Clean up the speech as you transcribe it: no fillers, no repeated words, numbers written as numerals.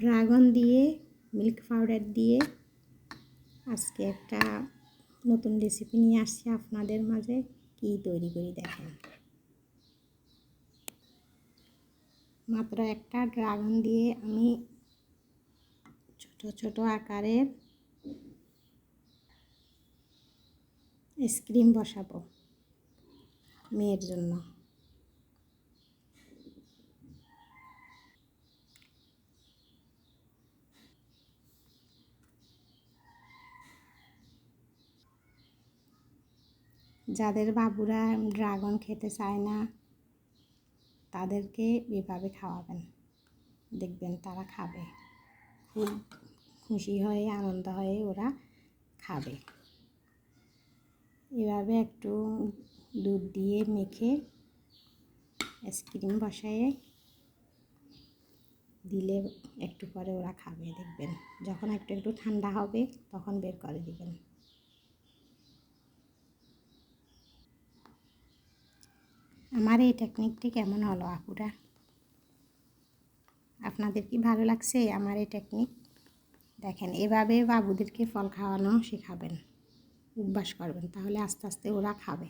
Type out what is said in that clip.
Dragon দিয়ে milk powder দিয়ে আজকে একটা নতুন রেসিপি নিয়ে আসছি আপনাদের মাঝে। কি তৈরি করি দেখেন। মাত্র একটা ড্রাগন দিয়ে আমি ছোট ছোট আকারের আইসক্রিম বসাবো মেয়ের জন্য। যাদের বাবুরা ড্রাগন খেতে চায় না তাদেরকে এভাবে খাওয়াবেন, দেখবেন তারা খাবে, খুব খুশি হয়ে আনন্দ হয়ে ওরা খাবে। এভাবে একটু দুধ দিয়ে মেখে আইসক্রিম বসায়ে দিলে একটু পরে ওরা খাবে, দেখবেন যখন একটু একটু ঠান্ডা হবে তখন বের করে দিবেন। আমার এই টেকনিকটি কেমন হলো আপুরা? আপনাদের কি ভালো লাগছে আমার এই টেকনিক? দেখেন, এভাবে বাবুদেরকে ফল খাওয়ানো শেখাবেন, অভ্যাস করবেন, তাহলে আস্তে আস্তে ওরা খাবে।